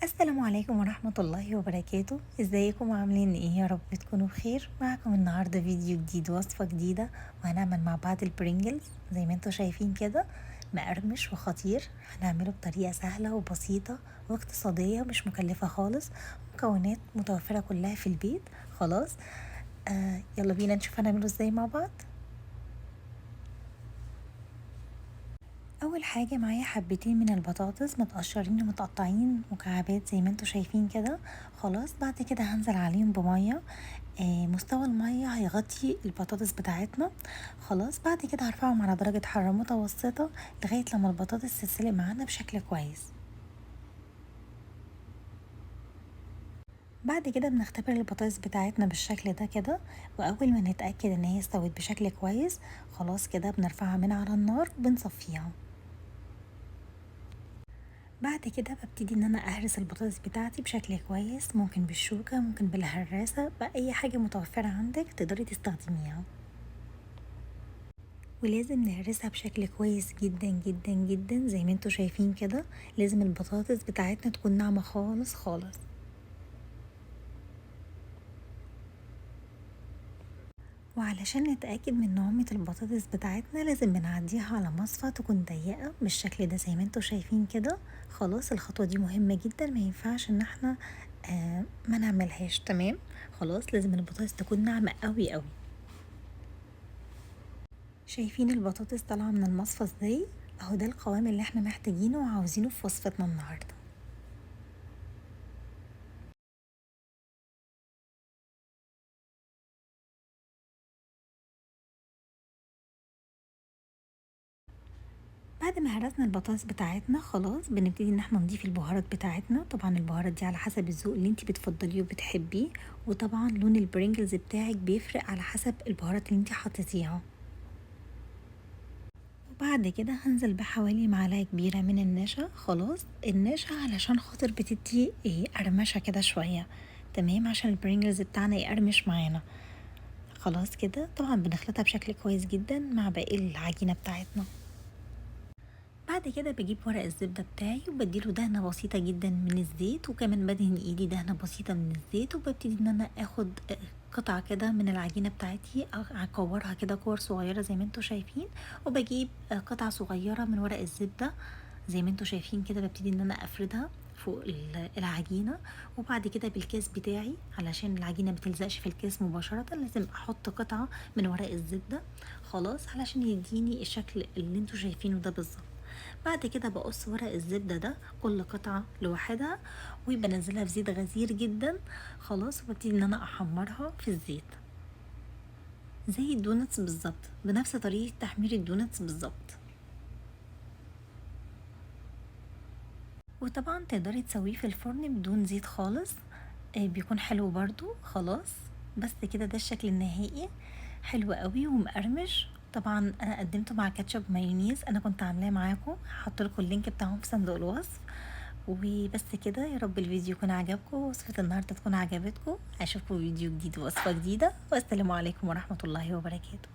السلام عليكم ورحمة الله وبركاته. ازيكم وعاملين ايه؟ يا رب تكونوا بخير. معكم النهاردة فيديو جديد، وصفة جديدة، وهنعمل مع بعض البرينجلز زي ما انتوا شايفين كده، مقرمش وخطير. هنعمله بطريقة سهلة وبسيطة واقتصادية، مش مكلفة خالص، مكونات متوفرة كلها في البيت. خلاص، يلا بينا نشوف هنعمله ازاي مع بعض. اول حاجه معايا حبتين من البطاطس متقشرين ومتقطعين مكعبات زي ما انتوا شايفين كده. خلاص، بعد كده هنزل عليهم بميه. مستوى الميه هيغطي البطاطس بتاعتنا. خلاص، بعد كده هرفعهم على درجه حراره متوسطه لغايه لما البطاطس تتسلق معانا بشكل كويس. بعد كده بنختبر البطاطس بتاعتنا بالشكل ده كده، واول ما نتاكد ان هي استوت بشكل كويس خلاص كده بنرفعها من على النار وبنصفيها. بعد كده ببتدي ان انا اهرس البطاطس بتاعتي بشكل كويس، ممكن بالشوكة، ممكن بالهراسة، بأي حاجة متوفرة عندك تقدري تستخدميها. ولازم نهرسها بشكل كويس جدا جدا جدا زي ما انتوا شايفين كده. لازم البطاطس بتاعتنا تكون ناعمة خالص خالص. وعلشان نتأكد من نعومة البطاطس بتاعتنا لازم بنعديها على مصفى تكون ضيقة بالشكل ده زي ما انتوا شايفين كده. خلاص، الخطوة دي مهمة جدا، ما ينفعش ان احنا ما نعملهاش. تمام، خلاص لازم البطاطس تكون ناعمة قوي قوي. شايفين البطاطس طالعة من المصفى ازاي؟ اهو ده القوام اللي احنا محتاجينه وعاوزينه في وصفتنا النهاردة. بعد ما هرسنا البطاطس بتاعتنا خلاص بنبتدي ان احنا نضيف البهارات بتاعتنا. طبعا البهارات دي على حسب الذوق اللي انت بتفضليه وبتحبيه، وطبعا لون البرينجلز بتاعك بيفرق على حسب البهارات اللي انت حطيتيها. وبعد كده هنزل بحوالي معلقة كبيرة من النشا. خلاص، النشا علشان خاطر بتدي قرمشة كده شوية. تمام، عشان البرينجلز بتاعنا يقرمش معانا. خلاص كده طبعا بنخلطها بشكل كويس جدا مع باقي العجينة بتاعتنا. بعد كده بجيب ورق الزبدة بتاعي وبديله دهنة بسيطة جدا من الزيت، وكمان بدهن ايدي دهنة بسيطة من الزيت، وببتدي ان انا اخد قطعة كده من العجينة بتاعتي، اكورها كده كور صغيرة زي ما انتوا شايفين. وبجيب قطعة صغيرة من ورق الزبدة زي ما انتوا شايفين كده، ببتدي ان انا افردها فوق العجينة. وبعد كده بالكاس بتاعي علشان العجينة متلزقش في الكاس مباشرة لازم احط قطعة من ورق الزبدة. خلاص، علشان يديني الشكل اللي انتوا شايفينه ده بالظبط. بعد كده بقص ورق الزبدة ده كل قطعة لوحدها وبنزلها في زيت غزير جدا. خلاص، وببتدي ان انا احمرها في الزيت زي الدونتس بالظبط، بنفس طريقة تحمير الدونتس بالظبط. وطبعا تقدري تسويه في الفرن بدون زيت خالص، بيكون حلو برضو. خلاص، بس كده ده الشكل النهائي، حلو قوي ومقرمش. طبعا انا قدمته مع كاتشب مايونيز، انا كنت عاملاه معاكم، هحطلكوا اللينك بتاعهم في صندوق الوصف. وبس كده، يا رب الفيديو يكون عجبكم، وصفة النهارده تكون عجبتكم. اشوفكم فيديو جديد ووصفة جديدة، والسلام عليكم ورحمة الله وبركاته.